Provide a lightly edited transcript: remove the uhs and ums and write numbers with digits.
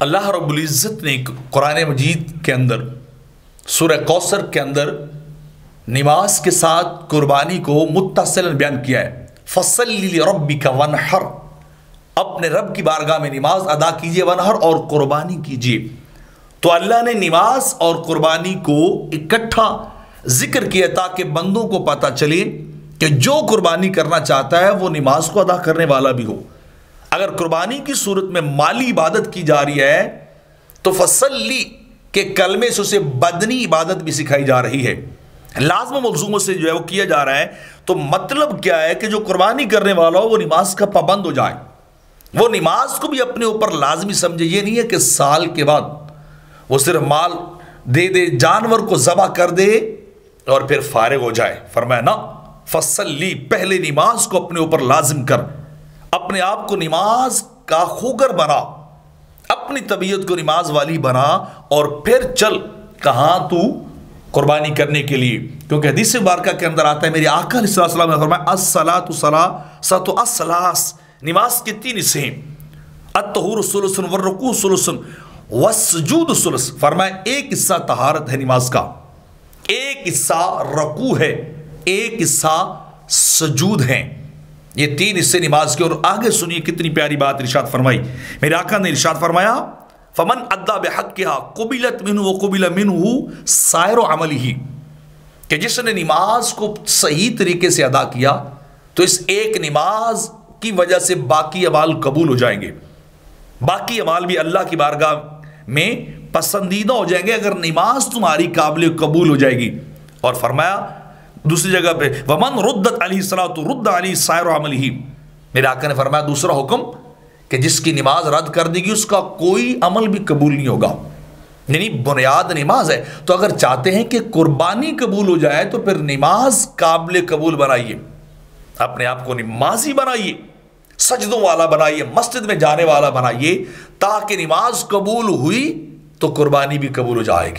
اللہ رب العزت نے قرآن مجید کے اندر سورہ کوثر کے اندر نماز کے ساتھ قربانی کو متصل بیان کیا ہے۔ فَصَلِّ لِرَبِّكَ وَانْحَرْ، اپنے رب کی بارگاہ میں نماز ادا کیجئے، وانحر، اور قربانی کیجئے۔ تو اللہ نے نماز اور قربانی کو اکٹھا ذکر کیا تاکہ بندوں کو پتہ چلے کہ جو قربانی کرنا چاہتا ہے وہ نماز کو ادا کرنے والا بھی ہو۔ اگر قربانی کی صورت میں مالی عبادت کی جا رہی ہے تو فصلی کے کلمے سے اسے بدنی عبادت بھی سکھائی جا رہی ہے، لازم و ملزوموں سے جو ہے وہ کیا جا رہا ہے۔ تو مطلب کیا ہے کہ جو قربانی کرنے والا ہو وہ نماز کا پابند ہو جائے، وہ نماز کو بھی اپنے اوپر لازمی سمجھے۔ یہ نہیں ہے کہ سال کے بعد وہ صرف مال دے دے، جانور کو ذبح کر دے اور پھر فارغ ہو جائے۔ فرمایا نا، فصلی، پہلے نماز کو اپنے اوپر لازم کر، اپنے آپ کو نماز کا خوگر بنا، اپنی طبیعت کو نماز والی بنا، اور پھر چل کہاں تو قربانی کرنے کے لیے۔ کیونکہ حدیث مبارکہ کے اندر آتا ہے، میرے آقا علیہ السلام نے فرمایا الصلاۃ ثلاثۃ الثلاث، نماز کی تین حصے ہیں، الطہور ثلث والرکوع ثلث والسجود ثلث۔ فرمایا ایک حصہ طہارت ہے نماز کا، ایک حصہ رکوع ہے، ایک حصہ سجود ہے۔ یہ تین حصے نماز کے۔ اور آگے سنیے کتنی پیاری بات ارشاد فرمائی، میرے آقا نے ارشاد فرمایا فمن ادا بحقها قبلت منه وقبل منه سائر عمله، کہ جس نے نماز کو صحیح طریقے سے ادا کیا تو اس ایک نماز کی وجہ سے باقی اعمال قبول ہو جائیں گے، باقی اعمال بھی اللہ کی بارگاہ میں پسندیدہ ہو جائیں گے اگر نماز تمہاری قابل قبول ہو جائے گی۔ اور فرمایا دوسری جگہ پہ ومن ردت علیہ الصلاۃ رد علیہ سائر عملہ، میرے آقا نے فرمایا دوسرا حکم کہ جس کی نماز رد کر دے گی اس کا کوئی عمل بھی قبول نہیں ہوگا، یعنی بنیاد نماز ہے۔ تو اگر چاہتے ہیں کہ قربانی قبول ہو جائے تو پھر نماز قابل قبول بنائیے، اپنے آپ کو نمازی بنائیے، سجدوں والا بنائیے، مسجد میں جانے والا بنائیے، تاکہ نماز قبول ہوئی تو قربانی بھی قبول ہو جائے گی۔